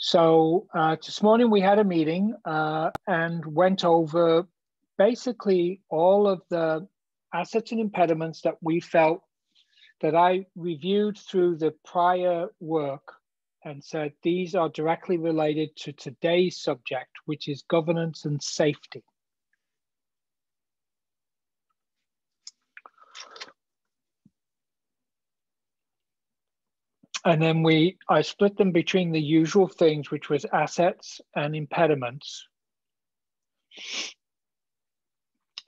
So this morning we had a meeting and went over basically all of the assets and impediments that we felt that I reviewed through the prior work and said these are directly related to today's subject, which is governance and safety. And then I split them between the usual things, which was assets and impediments.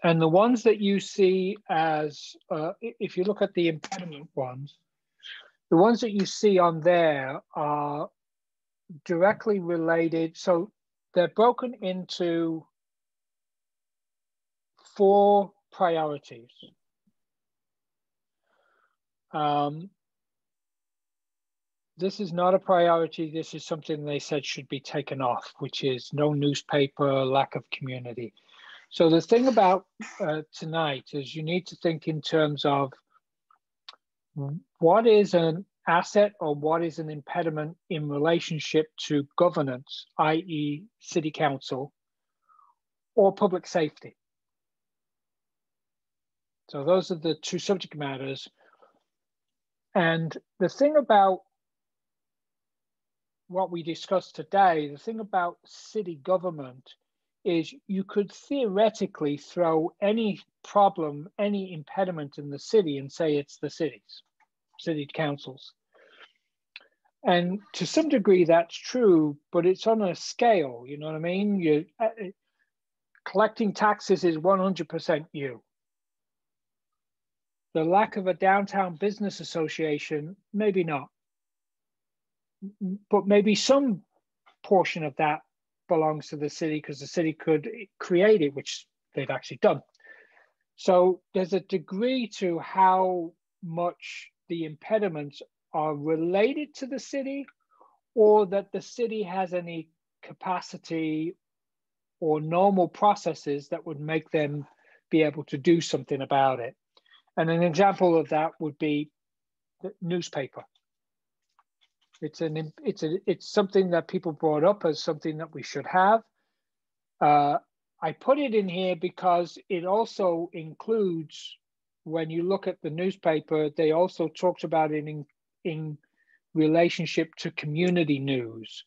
And the ones that you see as, if you look at the impediment ones, the ones that you see on there are directly related. So they're broken into 4 priorities. This is not a priority. This is something they said should be taken off, which is no newspaper, lack of community. So the thing about tonight is you need to think in terms of what is an asset or what is an impediment in relationship to governance, i.e. city council, or public safety. So those are the 2 subject matters. And the thing about what we discussed today, the thing about city government is you could theoretically throw any problem, any impediment in the city and say it's the city councils. And to some degree that's true, but it's on a scale, you know what I mean? Collecting taxes is 100% you. The lack of a downtown business association, maybe not. But maybe some portion of that belongs to the city because the city could create it, which they've actually done. So there's a degree to how much the impediments are related to the city or that the city has any capacity or normal processes that would make them be able to do something about it. And an example of that would be the newspaper. It's something that people brought up as something that we should have. I put it in here because it also includes, when you look at the newspaper, they also talked about it in relationship to community news.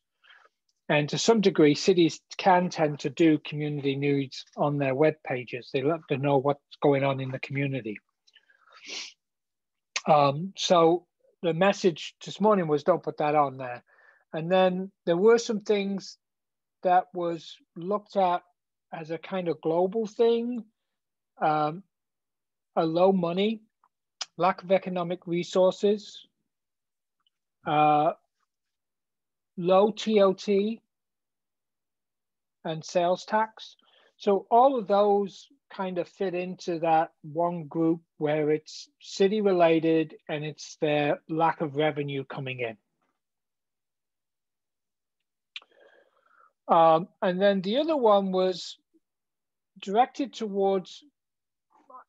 And to some degree, cities can tend to do community news on their web pages. They let them know what's going on in the community. So the message this morning was don't put that on there. And then there were some things that was looked at as a kind of global thing, a low money, lack of economic resources, low TOT and sales tax. So all of those kind of fit into that one group where it's city related and it's their lack of revenue coming in. And then the other one was directed towards,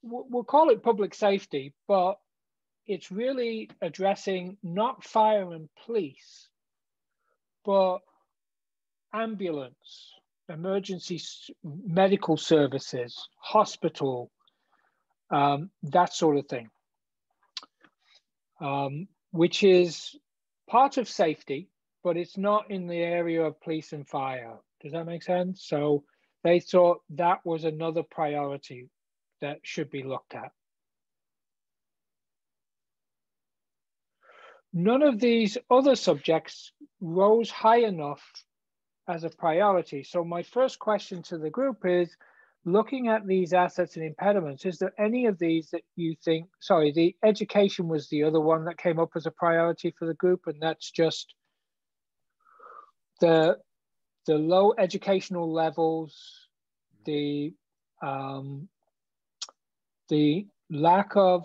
we'll call it public safety, but it's really addressing not fire and police, but ambulance, emergency medical services, hospital, that sort of thing, which is part of safety, but it's not in the area of police and fire. Does that make sense? So they thought that was another priority that should be looked at. None of these other subjects rose high enough as a priority. So my first question to the group is, looking at these assets and impediments, is there any of these that you think, sorry, the education was the other one that came up as a priority for the group, and that's just the low educational levels, the lack of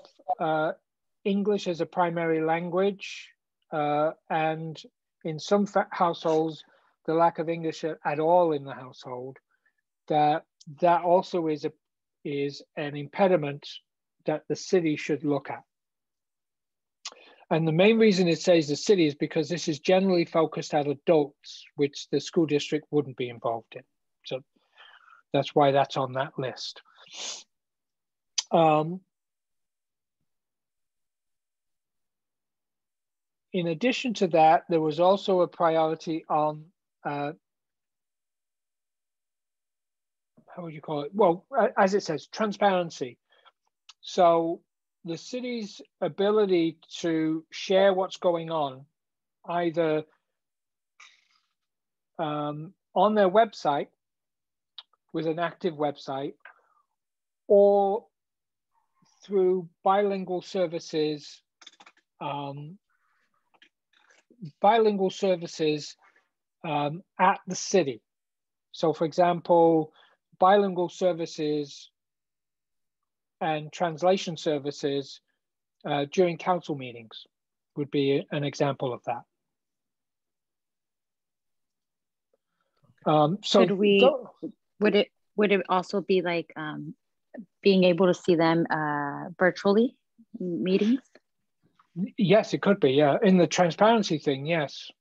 English as a primary language, and in some households, the lack of English at all in the household, that also is an impediment that the city should look at. And the main reason it says the city is because this is generally focused at adults, which the school district wouldn't be involved in. So that's why that's on that list. In addition to that, there was also a priority on, how would you call it? Well, as it says, transparency. So the city's ability to share what's going on, either on their website with an active website, or through bilingual services, at the city. So for example, bilingual services and translation services during council meetings would be an example of that. So would it also be like being able to see them virtually meetings? Yes, it could be. Yeah, in the transparency thing, yes.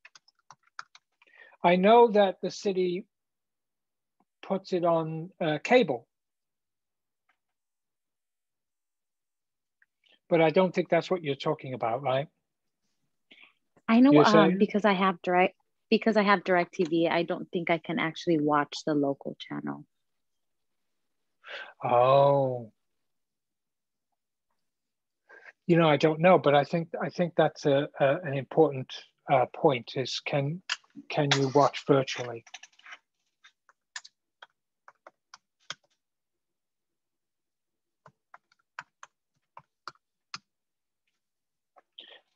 I know that the city puts it on cable, but I don't think that's what you're talking about, right? I know because I have DirecTV, I don't think I can actually watch the local channel. Oh, you know, I don't know, but I think that's an important point. Is can you watch virtually?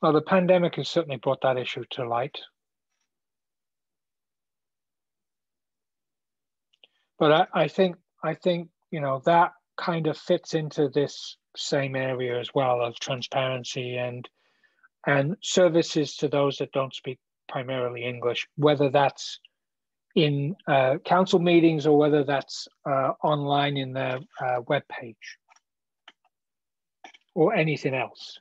Well, the pandemic has certainly brought that issue to light. But I think you know that kind of fits into this same area as well of transparency and services to those that don't speak primarily English, whether that's in council meetings or whether that's online in their web page or anything else.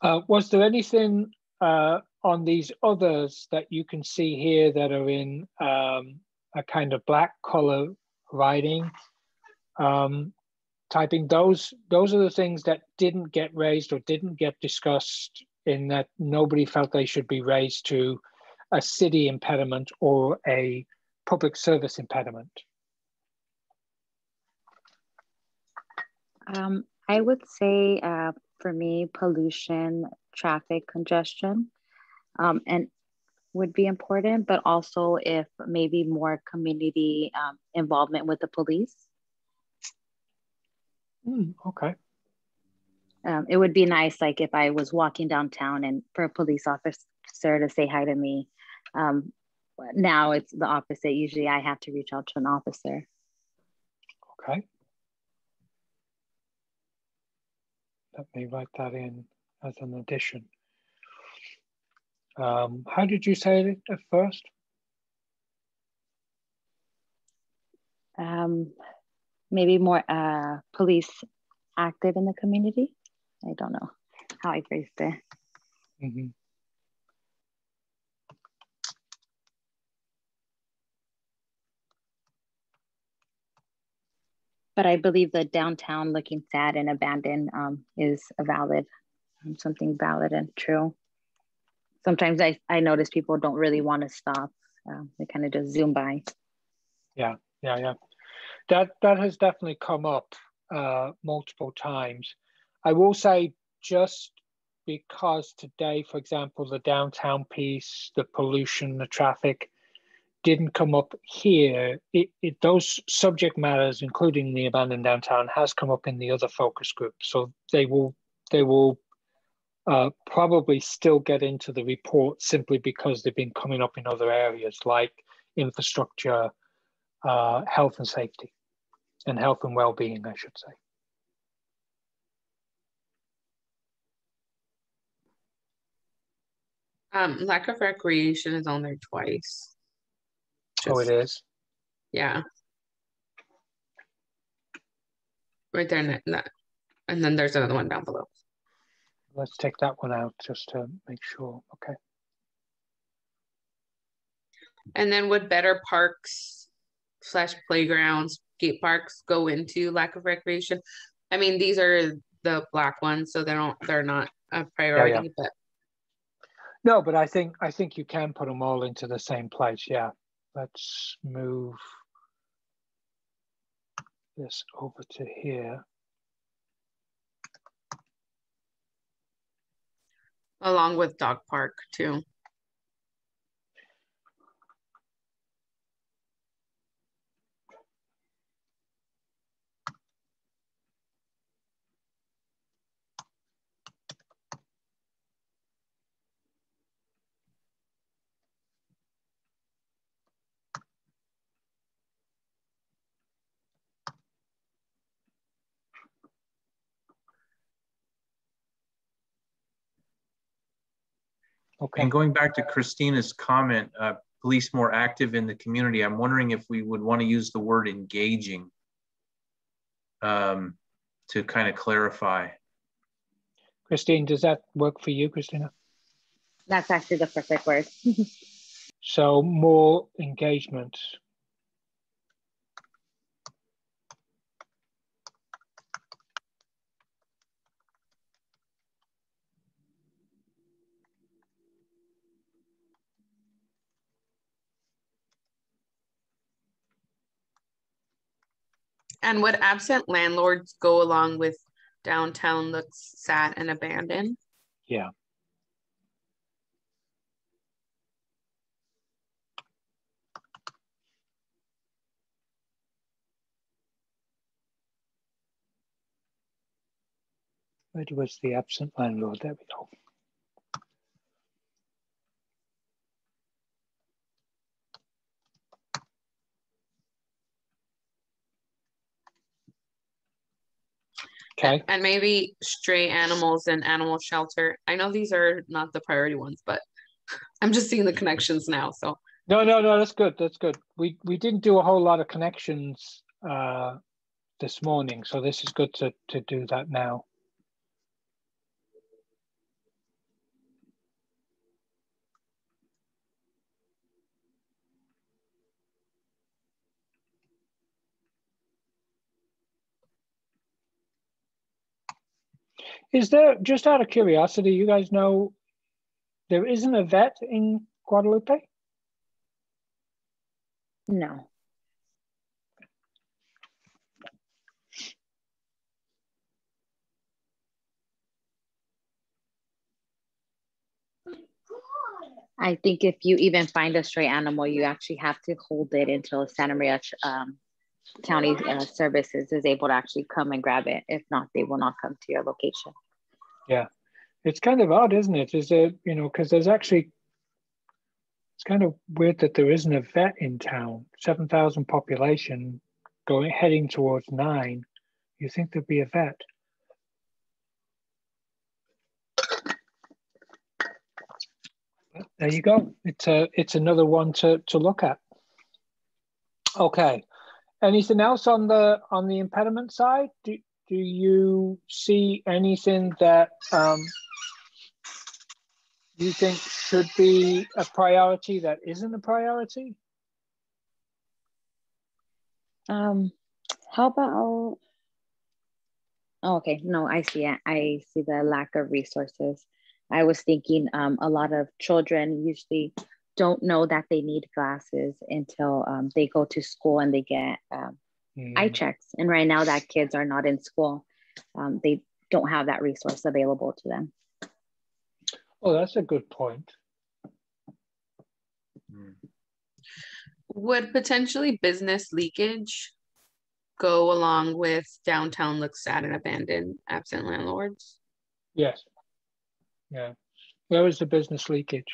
Was there anything on these others that you can see here that are in a kind of black color writing, typing? Those are the things that didn't get raised or didn't get discussed, in that nobody felt they should be raised to a city impediment or a public service impediment. I would say for me, pollution, traffic congestion, and would be important, but also if maybe more community involvement with the police. Okay. It would be nice, like if I was walking downtown and for a police officer to say hi to me. Now it's the opposite. Usually I have to reach out to an officer. Okay. Let me write that in as an addition. How did you say it at first? Maybe more police active in the community. I don't know how I phrased it. Mm-hmm. But I believe the downtown looking sad and abandoned is a valid, something valid and true. Sometimes I notice people don't really want to stop. They kind of just zoom by. Yeah. That has definitely come up multiple times. I will say, just because today, for example, the downtown piece, the pollution, the traffic, didn't come up here, those subject matters, including the abandoned downtown, has come up in the other focus groups. So they will probably still get into the report simply because they've been coming up in other areas like infrastructure, health and safety, and health and well-being, I should say. Lack of recreation is on there twice. Oh, it is? Yeah. Right there, and then there's another one down below. Let's take that one out just to make sure. Okay. And then would better parks / playgrounds, skate parks go into lack of recreation? I mean, these are the black ones, so they're not a priority, but no, but I think you can put them all into the same place. Yeah. Let's move this over to here. along with dog park too. Okay. And going back to Christina's comment, police more active in the community, I'm wondering if we would want to use the word engaging to kind of clarify. Christine, does that work for you, Christina? That's actually the perfect word. So more engagement. And would absent landlords go along with downtown looks sad and abandoned? Yeah. Where was the absent landlord? There we go. Okay. And maybe stray animals and animal shelter. I know these are not the priority ones, but I'm just seeing the connections now. So No, that's good. That's good. We didn't do a whole lot of connections this morning, so this is good to do that now. Is there, just out of curiosity, you guys know there isn't a vet in Guadalupe? No. I think if you even find a stray animal, you actually have to hold it until Santa Maria County Services is able to actually come and grab it. If not, they will not come to your location. Yeah, it's kind of odd, isn't it? Is there, because there's actually, it's kind of weird that there isn't a vet in town. 7,000 population, heading towards 9. You think there'd be a vet? But there you go. It's another one to look at. Okay. Anything else on the impediment side? Do you see anything that you think should be a priority that isn't a priority? How about? Oh, okay, no, I see it. I see the lack of resources. I was thinking a lot of children usually don't know that they need glasses until they go to school and they get eye checks. And right now that kids are not in school, they don't have that resource available to them. Oh, that's a good point. would potentially business leakage go along with downtown looks sad and abandoned absent landlords? Yes. Yeah. Where is the business leakage?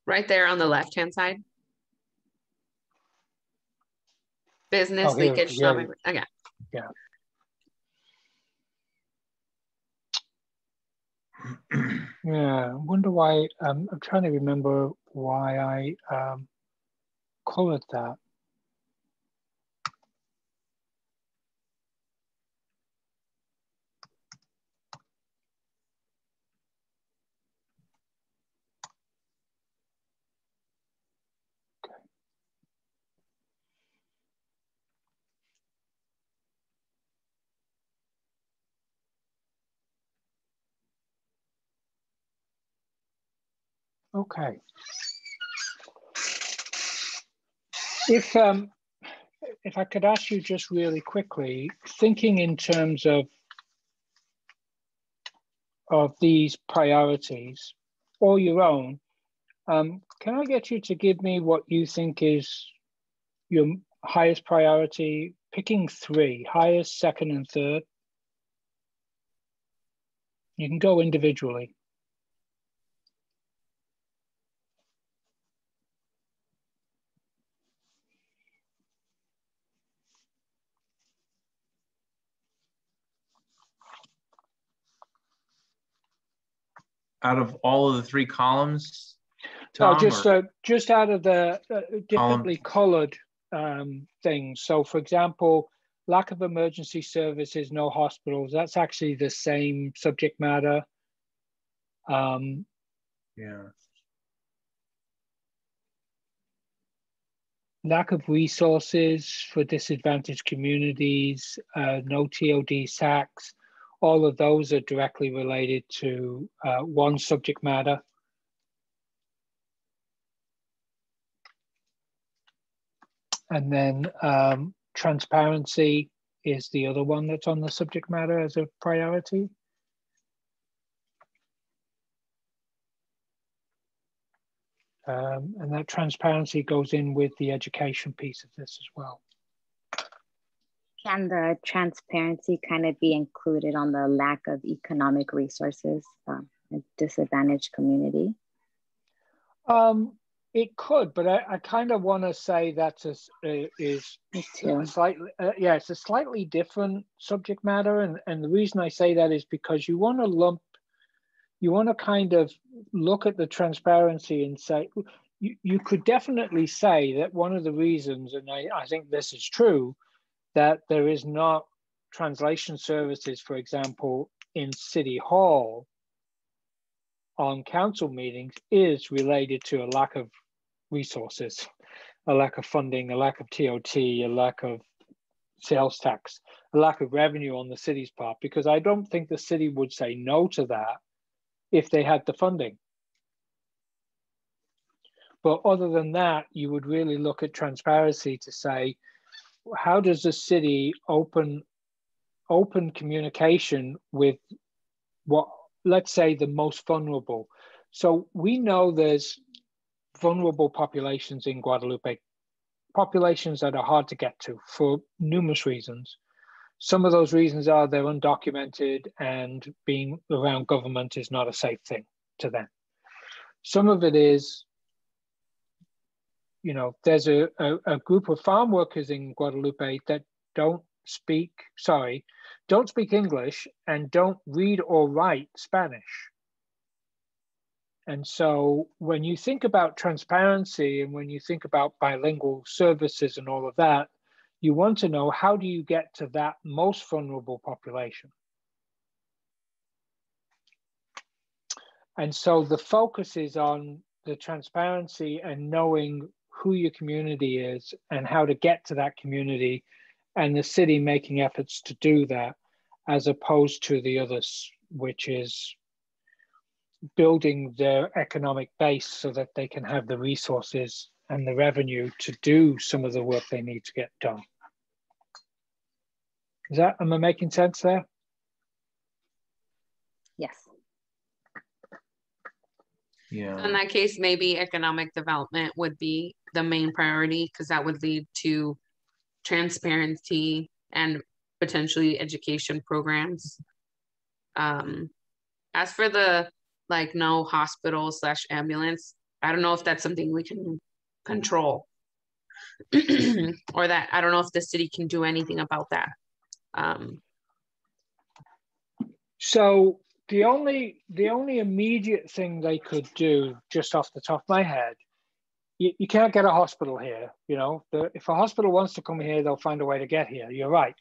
Right there on the left-hand side. Business leakage. Yeah. Okay. Yeah. Yeah, I wonder why. I'm trying to remember why I colored that. Okay. If I could ask you just really quickly, thinking in terms of these priorities or your own, can I get you to give me what you think is your highest priority, picking three, highest, second, and third? You can go individually. Out of all of the three columns, Tom? Just out of the differently colored things. So for example, lack of emergency services, no hospitals, that's actually the same subject matter. Yeah. Lack of resources for disadvantaged communities, no TOD SACs, all of those are directly related to one subject matter. And then transparency is the other one that's on the subject matter as a priority. And that transparency goes in with the education piece of this as well. Can the transparency kind of be included on the lack of economic resources in disadvantaged community? It could, but I kind of want to say that's it's a slightly different subject matter, and the reason I say that is because you want to kind of look at the transparency and say you could definitely say that one of the reasons, and I think this is true, that there is not translation services, for example, in City Hall on council meetings is related to a lack of resources, a lack of funding, a lack of TOT, a lack of sales tax, a lack of revenue on the city's part, because I don't think the city would say no to that if they had the funding. But other than that, you would really look at transparency to say, how does the city open communication with what, let's say, the most vulnerable? So we know there's vulnerable populations in Guadalupe, populations that are hard to get to for numerous reasons. Some of those reasons are they're undocumented and being around government is not a safe thing to them. Some of it is, there's a group of farm workers in Guadalupe that don't speak English and don't read or write Spanish. And so when you think about transparency and when you think about bilingual services and all of that, you want to know, how do you get to that most vulnerable population? And so the focus is on the transparency and knowing who your community is and how to get to that community, and the city making efforts to do that, as opposed to the others, which is building their economic base so that they can have the resources and the revenue to do some of the work they need to get done. Am I making sense there? Yes. Yeah. So in that case, maybe economic development would be the main priority, because that would lead to transparency and potentially education programs. As for the no hospital / ambulance, I don't know if that's something we can control or that I don't know if the city can do anything about that. So the only immediate thing they could do, just off the top of my head, you can't get a hospital here. You know, if a hospital wants to come here, they'll find a way to get here. You're right.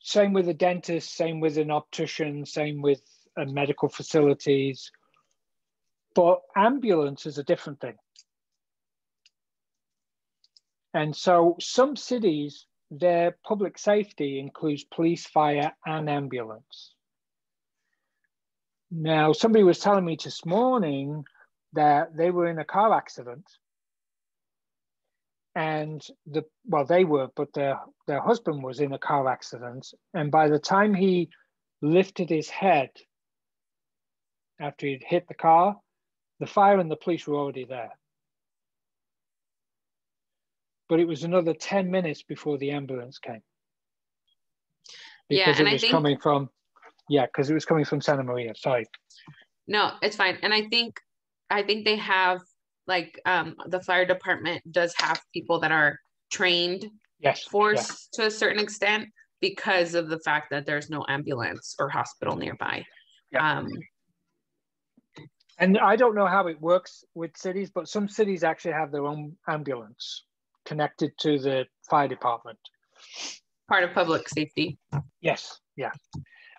Same with a dentist, same with an optician, same with medical facilities. But ambulance is a different thing. And so some cities, their public safety includes police, fire, and ambulance. Now, somebody was telling me this morning that they were in a car accident, and they were, but their husband was in a car accident. And by the time he lifted his head after he'd hit the car, the fire and the police were already there. But it was another 10 minutes before the ambulance came. Because it was coming from Santa Maria. Sorry. No, it's fine. And I think they have, like, the fire department does have people that are trained to a certain extent because of the fact that there's no ambulance or hospital nearby. Yeah. And I don't know how it works with cities, but some cities actually have their own ambulance connected to the fire department. Part of public safety. Yes, yeah.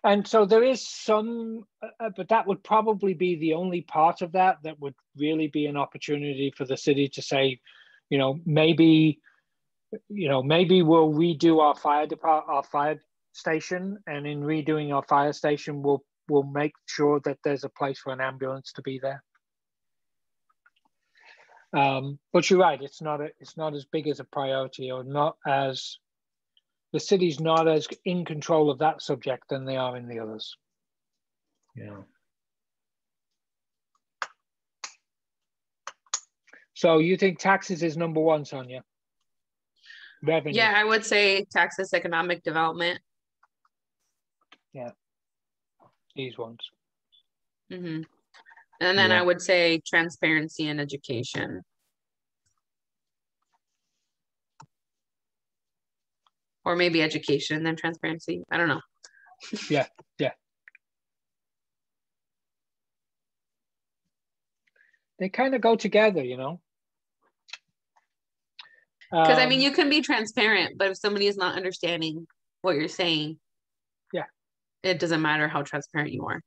And so there is some, but that would probably be the only part of that would really be an opportunity for the city to say, maybe we'll redo our fire station, and in redoing our fire station, we'll make sure that there's a place for an ambulance to be there. But you're right, it's not as big as a priority, or the city's not as in control of that subject than they are in the others. Yeah. So you think taxes is number one, Sonia? Revenue. Yeah, I would say taxes, economic development. Yeah. These ones. Mm-hmm. And then I would say transparency and education. Or maybe education and then transparency. I don't know. Yeah. They kind of go together, Because you can be transparent, but if somebody is not understanding what you're saying, it doesn't matter how transparent you are.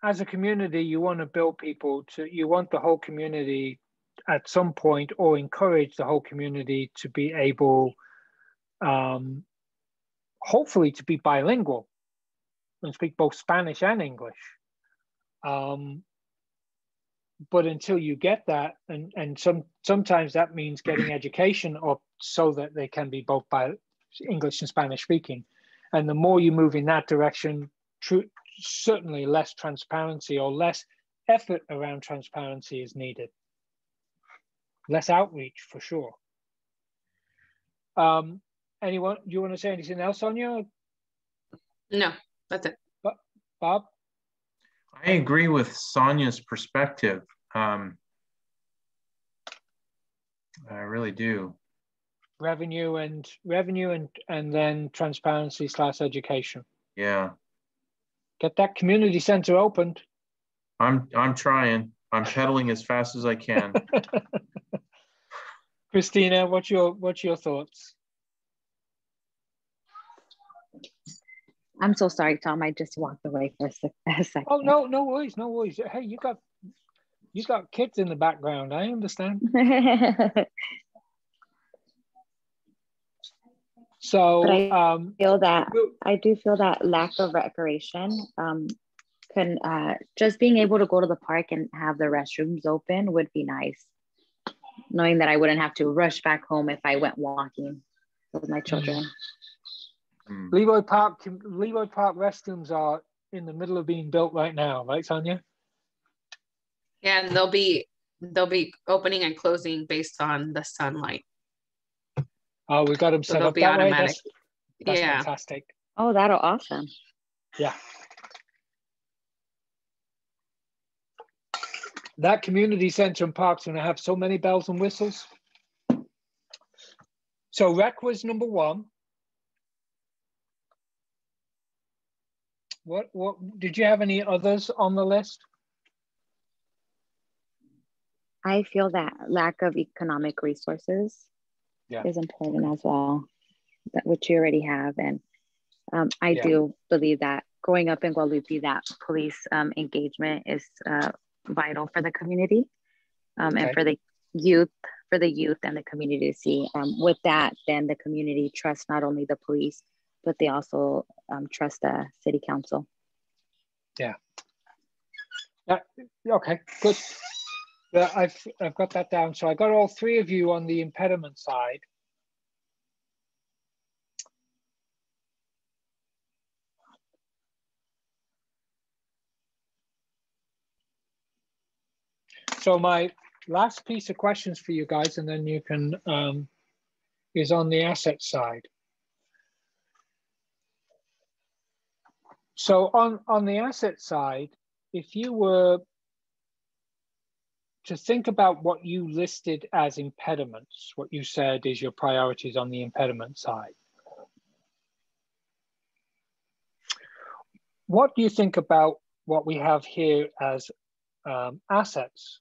As a community, you want to build people you want the whole community at some point, or encourage the whole community to be able, hopefully, to be bilingual and speak both Spanish and English. But until you get that, and sometimes that means getting education up so that they can be both by English and Spanish speaking. And the more you move in that direction, certainly less transparency or less effort around transparency is needed. Less outreach for sure. Anyone, do you want to say anything else, Sonia? No, that's it. Bob? I agree with Sonia's perspective. I really do. Revenue and then transparency / education. Yeah. Get that community center opened. I'm trying. I'm pedaling as fast as I can. Christina, what's your thoughts? I'm so sorry, Tom. I just walked away for a second. Oh no worries. Hey, you got kids in the background. I understand. So I do feel that lack of recreation can just being able to go to the park and have the restrooms open would be nice. Knowing that I wouldn't have to rush back home if I went walking with my children. Leroy Park restrooms are in the middle of being built right now, right, Sonia? Yeah, and they'll be opening and closing based on the sunlight. Oh, we got them set up that automatic. way. That's fantastic. Oh, that'll awesome. Yeah. That community center and park's going to have so many bells and whistles. So rec was number one. What did you have any others on the list? I feel that lack of economic resources is important as well, that which you already have. And I do believe that growing up in Guadalupe, that police engagement is vital for the community and for the youth, and the community to see. With that, then the community trusts not only the police, but they also trust the city council. Yeah. Okay, good. Yeah, I've got that down. So I got all three of you on the impediment side. So my last piece of questions for you guys, and then you can, is on the asset side. So on the asset side, if you were to think about what you listed as impediments, what you said is your priorities on the impediment side, what do you think about what we have here as assets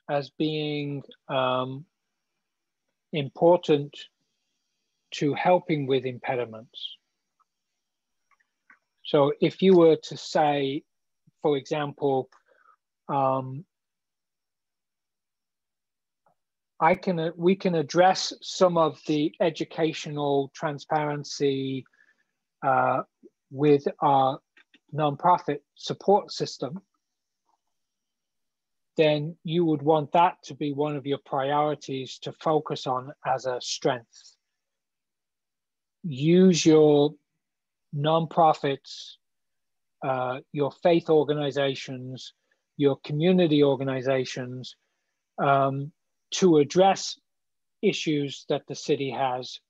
as being important to helping with impediments? So if you were to say, for example, we can address some of the educational transparency with our nonprofit support system, then you would want that to be one of your priorities to focus on as a strength. Use your nonprofits, your faith organizations, your community organizations to address issues that the city has,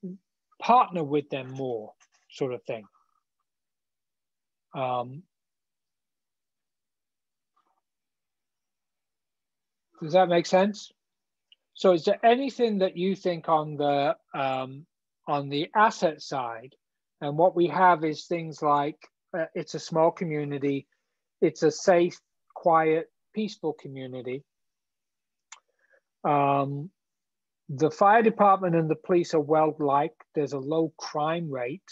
partner with them more, sort of thing. Does that make sense? So is there anything that you think on the asset side, and what we have is things like, it's a small community, it's a safe, quiet, peaceful community. The fire department and the police are well-liked. There's a low crime rate.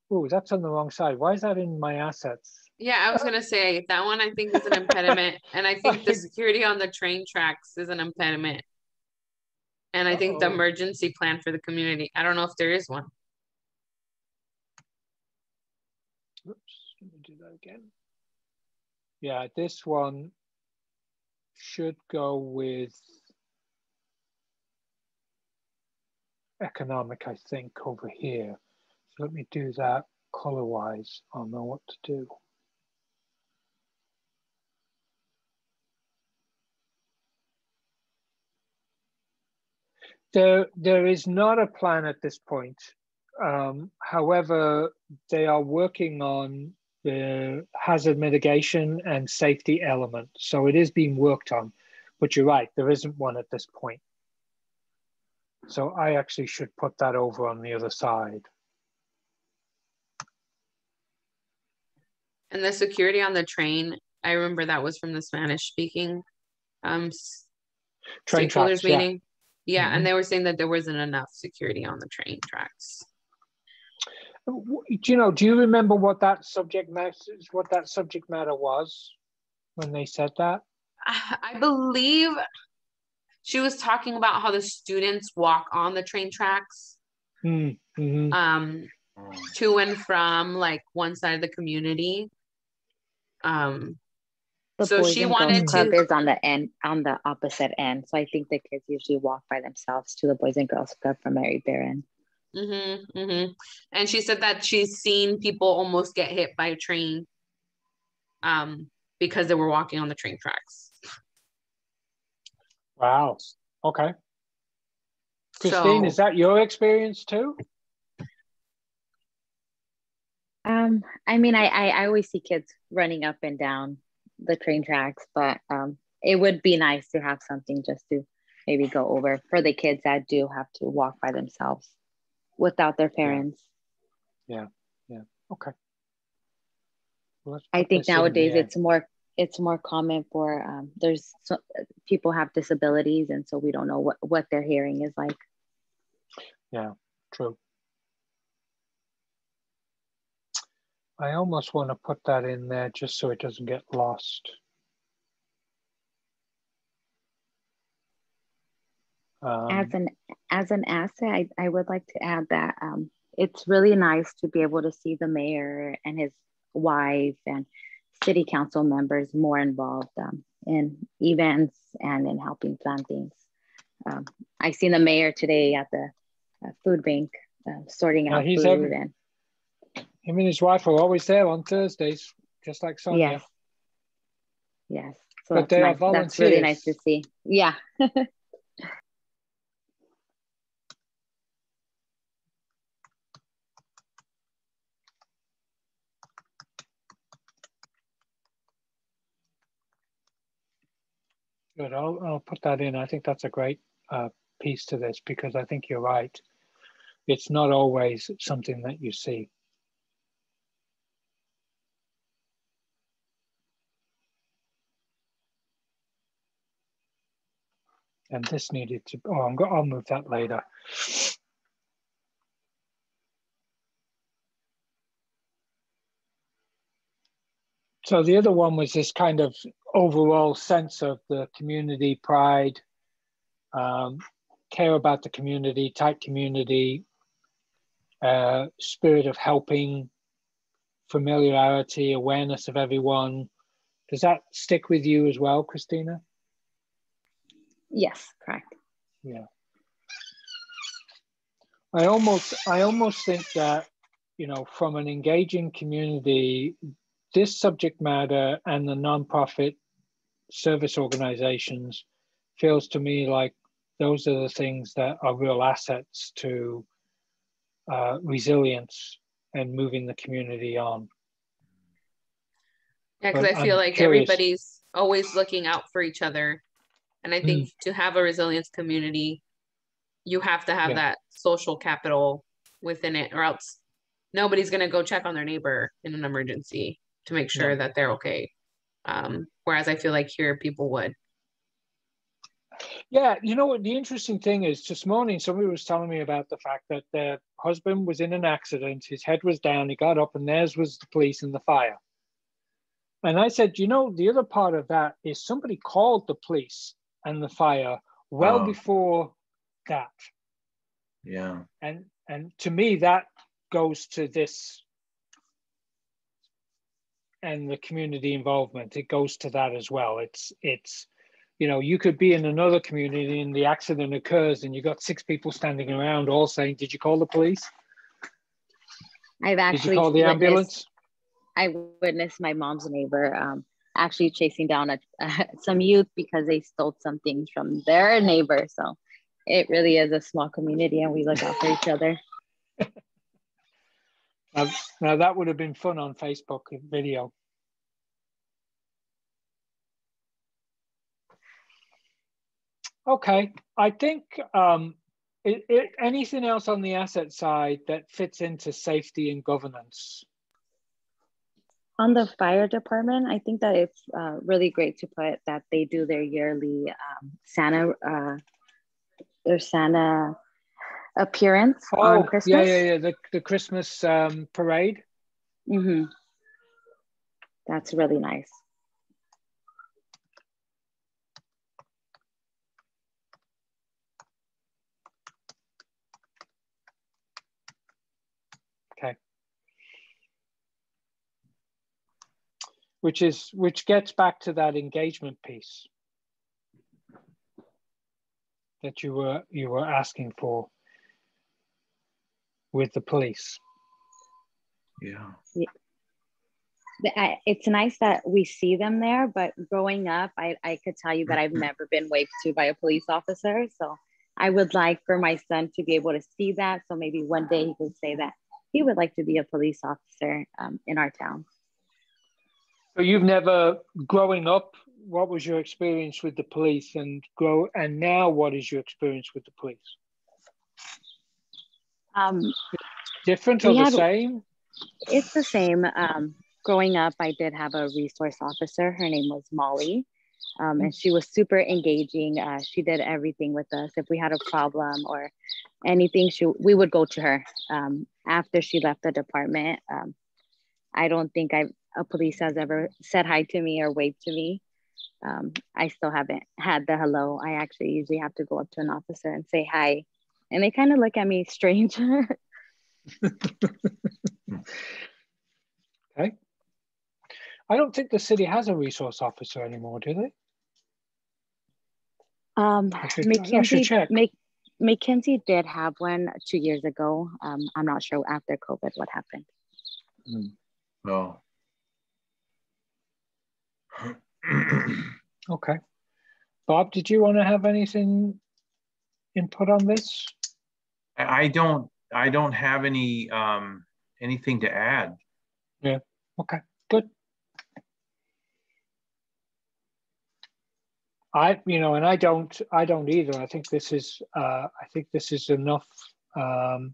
Oh, that's on the wrong side. Why is that in my assets? Yeah, I was gonna say that one I think is an impediment. And I think the security on the train tracks is an impediment. And I think the emergency plan for the community, I don't know if there is one. Oops, let me do that again. Yeah, this one should go with economic, I think, over here. So let me do that color-wise. I'll know what to do. There is not a plan at this point. However, they are working on the hazard mitigation and safety element. So it is being worked on, but you're right, there isn't one at this point. So I actually should put that over on the other side. And the security on the train, I remember that was from the Spanish speaking train tracks, meeting. Yeah, and they were saying that there wasn't enough security on the train tracks. Do you remember what that subject matter was when they said that? I believe she was talking about how the students walk on the train tracks to and from like one side of the community. So she wanted to. Club is on the opposite end. So I think the kids usually walk by themselves to the Boys and Girls Club from Mary Barron. And she said that she's seen people almost get hit by a train because they were walking on the train tracks. Wow. Okay. Christine, is that your experience too? I mean, I always see kids running up and down the train tracks, but it would be nice to have something just to maybe go over for the kids that do have to walk by themselves without their parents. Yeah. Okay. Well, I think nowadays it's more common for people have disabilities, and so we don't know what their hearing is like. Yeah, true. I almost want to put that in there just so it doesn't get lost. As an asset, I would like to add that it's really nice to be able to see the mayor and his wife and city council members more involved in events and in helping plan things. I seen the mayor today at the food bank sorting out food. And him and his wife are always there on Thursdays, just like Sonia. Yes. So but they are volunteers. That's really nice to see. Yeah. Good. I'll put that in. I think that's a great piece to this, because I think you're right. It's not always something that you see. And this needed to, I'll move that later. So the other one was this kind of overall sense of the community pride, care about the community, tight community, spirit of helping, familiarity, awareness of everyone. Does that stick with you as well, Christina? Yes, correct. Yeah. I almost think that, from an engaging community, this subject matter and the nonprofit service organizations feels to me like those are the things that are real assets to resilience and moving the community on. Yeah, because I feel like curious. Everybody's always looking out for each other. And I think to have a resilience community, you have to have that social capital within it, or else nobody's going to go check on their neighbor in an emergency to make sure that they're okay. Whereas I feel like here people would. Yeah, you know what the interesting thing is, this morning somebody was telling me about the fact that their husband was in an accident, his head was down, he got up, and theirs was the police and the fire. And I said, the other part of that is somebody called the police and the fire before that. Yeah. And to me, that goes to this and the community involvement. It goes to that as well. It's you could be in another community and the accident occurs and you got 6 people standing around all saying, did you call the police? Did you call the ambulance? I witnessed my mom's neighbor actually chasing down some youth because they stole some things from their neighbor. So it really is a small community and we look out for each other. Now that would have been fun on Facebook video. Okay, I think anything else on the asset side that fits into safety and governance? On the fire department, I think that it's really great to put that they do their yearly Santa appearance on Christmas. Yeah. The Christmas parade. Mm-hmm. That's really nice. Okay. Which gets back to that engagement piece that you were asking for with the police. Yeah. It's nice that we see them there, but growing up, I could tell you that I've never been waved to by a police officer. So I would like for my son to be able to see that. So maybe one day he could say that he would like to be a police officer in our town. So you've never, growing up, what was your experience with the police, and now what is your experience with the police? Different or the same? It's the same. Growing up, I did have a resource officer. Her name was Molly. And she was super engaging. She did everything with us. If we had a problem or anything, we would go to her. After she left the department, I don't think a police has ever said hi to me or waved to me. I still haven't had the hello. I actually usually have to go up to an officer and say hi. And they kind of look at me strange. Okay. I don't think the city has a resource officer anymore, do they? I should check. McKinsey did have one 2 years ago. I'm not sure after COVID what happened. Oh. Okay. Bob, did you want to have anything input on this? I don't have any anything to add. Yeah. Okay. Good. And I don't either. I think this is enough. And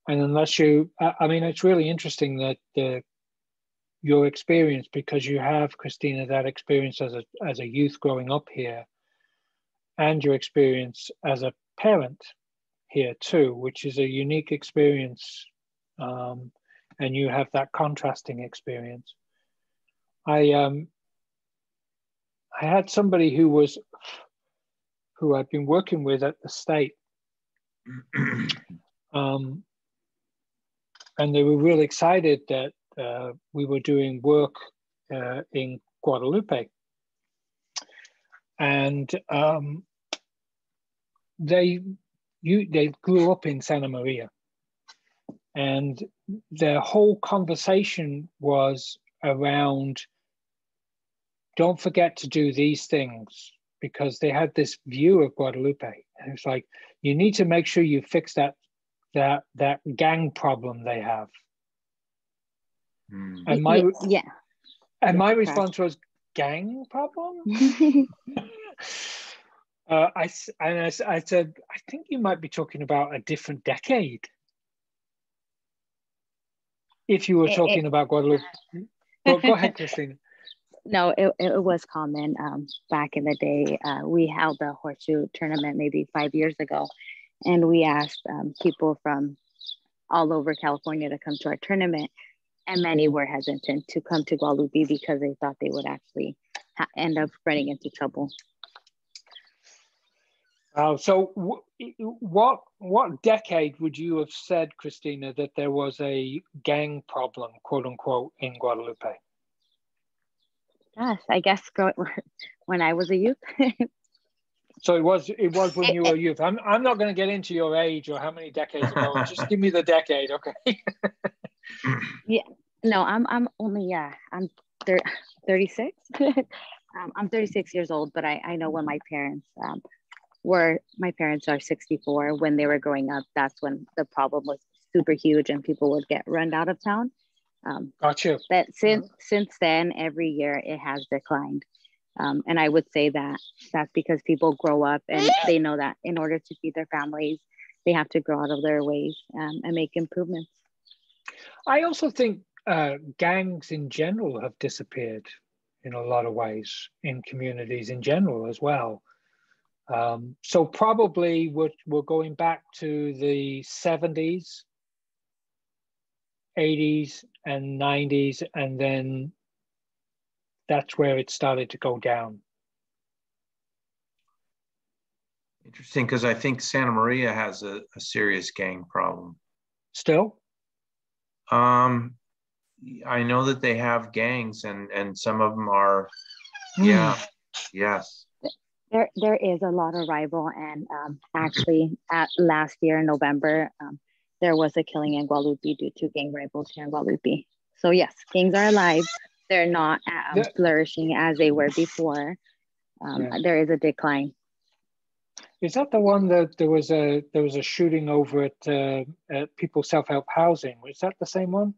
unless it's really interesting that your experience, because you have, Christina, that experience as a youth growing up here, and your experience as a parent here too, which is a unique experience, and you have that contrasting experience. I had somebody who I'd been working with at the state, and they were really excited that we were doing work in Guadalupe, and they grew up in Santa Maria, and their whole conversation was around, don't forget to do these things, because they had this view of Guadalupe, and it's like, you need to make sure you fix that gang problem they have. And my response was, gang problem? I said, I think you might be talking about a different decade if you were talking about Guadalupe. Well, go ahead, Christina. No, it was common back in the day. We held a horseshoe tournament maybe 5 years ago, and we asked people from all over California to come to our tournament, and many were hesitant to come to Guadalupe because they thought they would actually end up running into trouble. So what decade would you have said, Christina, that there was a gang problem, quote unquote, in Guadalupe? Gosh, I guess when I was a youth. So it was when you were a youth. I'm not going to get into your age or how many decades ago. Just give me the decade, okay? Yeah. No, I'm only I'm 36. I'm 36 years old, but I know when my parents are 64. When they were growing up, that's when the problem was super huge and people would get run out of town. Gotcha. But since then, every year it has declined. And I would say that's because people grow up and they know that in order to feed their families, they have to grow out of their ways and make improvements. I also think gangs in general have disappeared in a lot of ways in communities in general as well. So probably we're going back to the 70s, 80s and 90s, and then that's where it started to go down. Interesting, because I think Santa Maria has a serious gang problem. Still? I know that they have gangs, and some of them are, yes. There is a lot of rival, and actually at last year in November, there was a killing in Guadalupe due to gang rivals here in Guadalupe. So yes, gangs are alive. They're not flourishing as they were before. There is a decline. Is that the one that there was a shooting over at People's Self-Help Housing? Was that the same one?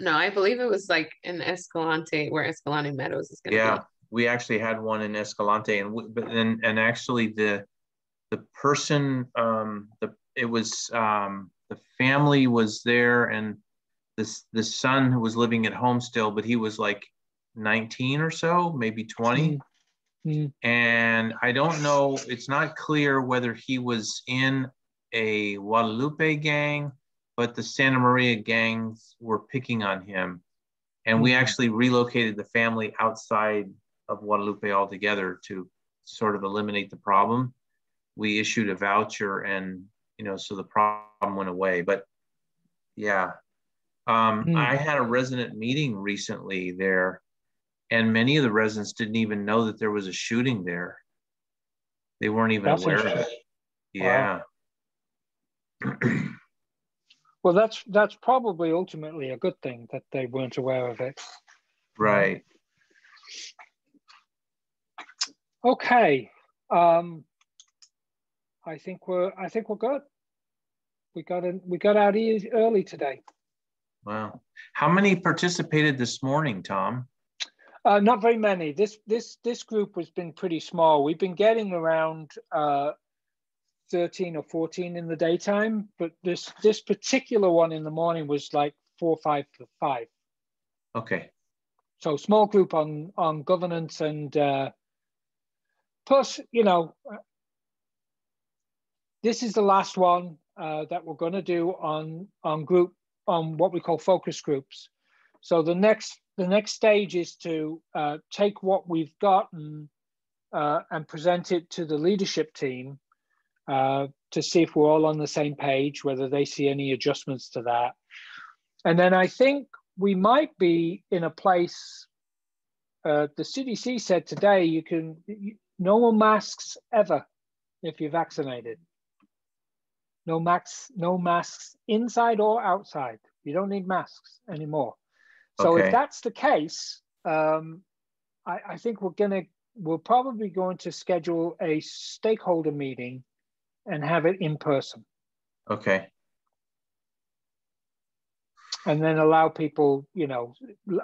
No, I believe it was like in Escalante, where Escalante Meadows is going to be. We actually had one in Escalante, and actually the person it was the family was there, and the son who was living at home still, but he was like 19 or so, maybe 20. And I don't know, it's not clear whether he was in a Guadalupe gang, but the Santa Maria gangs were picking on him. And we actually relocated the family outside of Guadalupe altogether to sort of eliminate the problem. We issued a voucher, and, you know, so the problem went away. But yeah, I had a resident meeting recently there, and many of the residents didn't even know that there was a shooting there. They weren't even aware of it. Yeah. Wow. Well, that's probably ultimately a good thing that they weren't aware of it. Right. Okay. I think we're good. We got out early today. Wow. How many participated this morning, Tom? Not very many. This group has been pretty small. We've been getting around 13 or 14 in the daytime, but this particular one in the morning was like 4 or 5 to 5. Okay. So small group on governance, and plus, you know, this is the last one that we're going to do on what we call focus groups. So the next stage is to take what we've gotten and present it to the leadership team to see if we're all on the same page, whether they see any adjustments to that. And then I think we might be in a place, the CDC said today, no more masks ever if you're vaccinated. No masks inside or outside. You don't need masks anymore. So if that's the case, I think we're probably going to schedule a stakeholder meeting and have it in person. Okay. And then allow people, you know,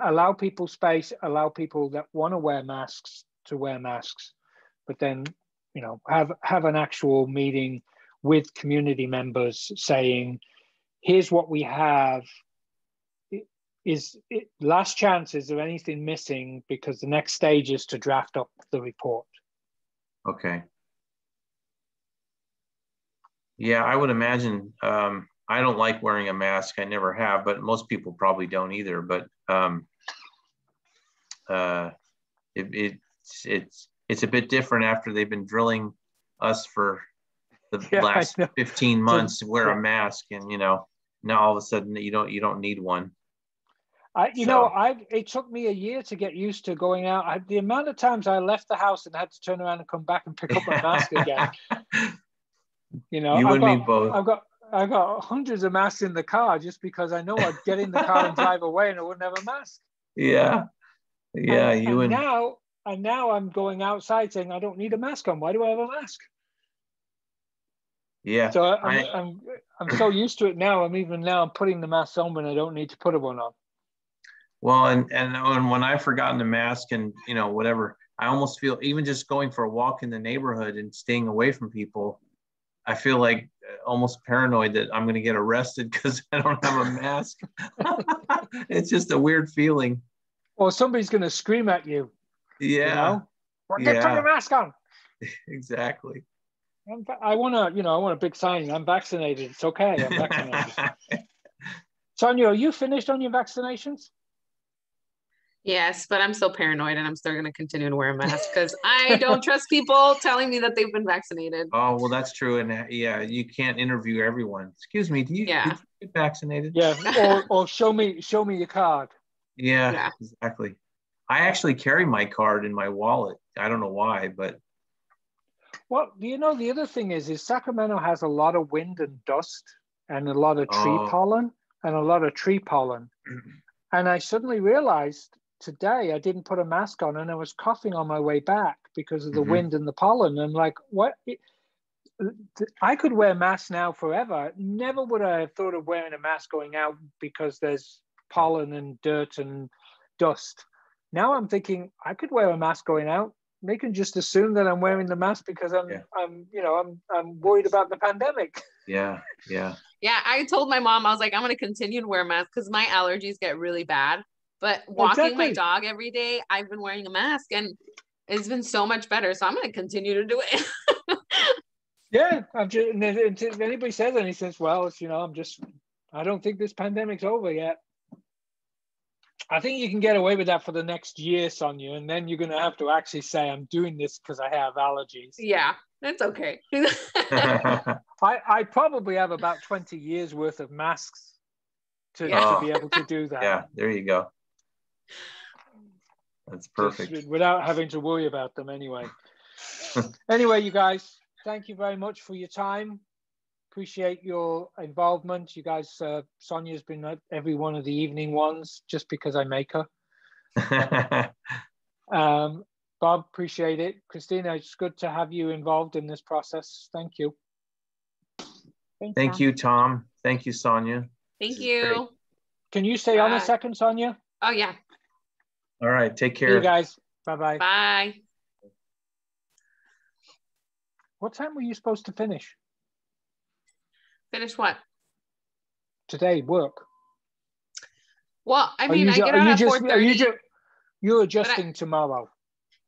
allow people space, allow people that want to wear masks to wear masks, but then, you know, have an actual meeting with community members saying, here's what we have. Last chance, is there anything missing? Because the next stage is to draft up the report. Okay. Yeah, I would imagine, I don't like wearing a mask. I never have, but most people probably don't either. But it's a bit different after they've been drilling us for the last 15 months to wear a mask, and, you know, now all of a sudden you don't need one. It took me a year to get used to going out. The amount of times I left the house and had to turn around and come back and pick up my mask again. You know, you and me both. I've got hundreds of masks in the car just because I know I'd get in the car and drive away and I wouldn't have a mask. Yeah. Now I'm going outside saying I don't need a mask on. Why do I have a mask? Yeah. So I'm so used to it now. I'm putting the mask on when I don't need to put one on. Well, and when I've forgotten the mask and, you know, whatever, I almost feel, even just going for a walk in the neighborhood and staying away from people, I feel like almost paranoid that I'm going to get arrested because I don't have a mask. It's just a weird feeling. Or somebody's going to scream at you. Yeah. You know? Well, put your mask on. Exactly. I want a big sign. I'm vaccinated. It's okay. I'm vaccinated. Sonia, are you finished on your vaccinations? Yes, but I'm still paranoid, and I'm still going to continue to wear a mask because I don't trust people telling me that they've been vaccinated. Oh, well, that's true. And yeah, you can't interview everyone. Excuse me, did you get vaccinated? Yeah, or show me your card. Yeah, exactly. I actually carry my card in my wallet. I don't know why, but. Well, you know, the other thing is Sacramento has a lot of wind and dust and a lot of tree pollen. And I suddenly realized today I didn't put a mask on and I was coughing on my way back because of the wind and the pollen. I'm like, what? I could wear masks now forever. Never would I have thought of wearing a mask going out because there's pollen and dirt and dust. Now I'm thinking I could wear a mask going out they can just assume that I'm wearing the mask because I'm worried about the pandemic. Yeah. I told my mom, I was like, I'm going to continue to wear a mask because my allergies get really bad. But walking my dog every day, I've been wearing a mask and it's been so much better. So I'm going to continue to do it. Yeah, and if anybody says anything, well, it's, I don't think this pandemic's over yet. I think you can get away with that for the next year, Sonia, and then you're going to have to actually say, I'm doing this because I have allergies. Yeah, that's okay. I probably have about 20 years worth of masks to be able to do that. Yeah, there you go. That's perfect. Just without having to worry about them anyway. Anyway, you guys, thank you very much for your time. Appreciate your involvement. You guys, Sonia's been at every one of the evening ones just because I make her. Bob, appreciate it. Christina, it's good to have you involved in this process. Thank you. Thank you, Tom. Thank you, Sonia. Thank you. Great. Can you stay on a second, Sonia? Oh, yeah. All right. Take care. See you guys. Bye-bye. Bye. What time were you supposed to finish? Finish what? Today, work. Well, I mean, I get out at 4:30. You're adjusting tomorrow.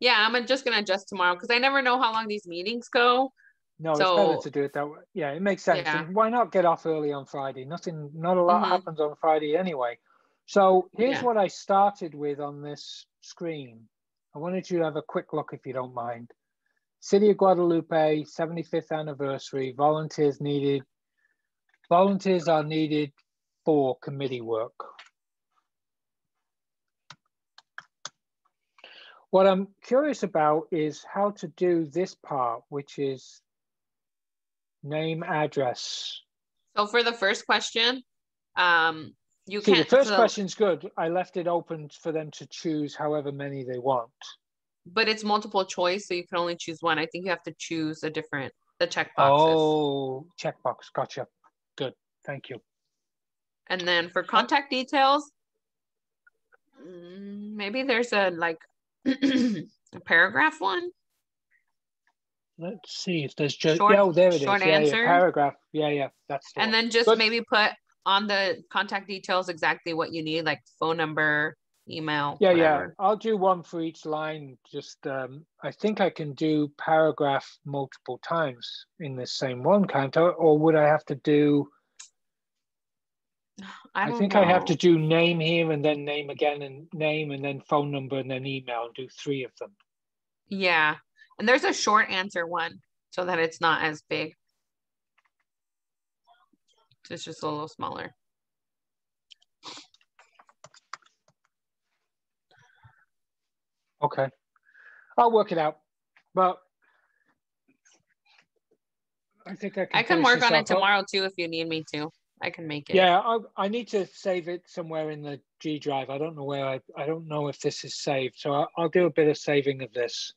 Yeah, I'm just going to adjust tomorrow because I never know how long these meetings go. No, it's better to do it that way. Yeah, it makes sense. Yeah. And why not get off early on Friday? Not a lot happens on Friday anyway. So here's what I started with on this screen. I wanted you to have a quick look if you don't mind. City of Guadalupe, 75th anniversary, volunteers needed. Volunteers are needed for committee work. What I'm curious about is how to do this part, which is name, address. So for the first question, you See, can't. The first question's good. I left it open for them to choose however many they want. But it's multiple choice, so you can only choose one. I think you have to choose the check boxes. Oh, checkbox. Gotcha. Good. Thank you. And then for contact details, maybe there's a paragraph one. Let's see if there's just short, there it is. Short answer. Paragraph. Yeah. That's the and one. then just Good. maybe put on the contact details exactly what you need, like phone number, email. Yeah, whatever. I'll do one for each line. Just I think I can do paragraph multiple times in this same one, can't I? Or would I have to do? I think I have to do name here and then name again and name and then phone number and then email and do 3 of them. Yeah. And there's a short answer one so that it's not as big. It's just a little smaller. Okay. I'll work it out. But I think I can work on it tomorrow too if you need me to. I can make it. Yeah, I need to save it somewhere in the G drive. I don't know where I don't know if this is saved. So I'll do a bit of saving of this.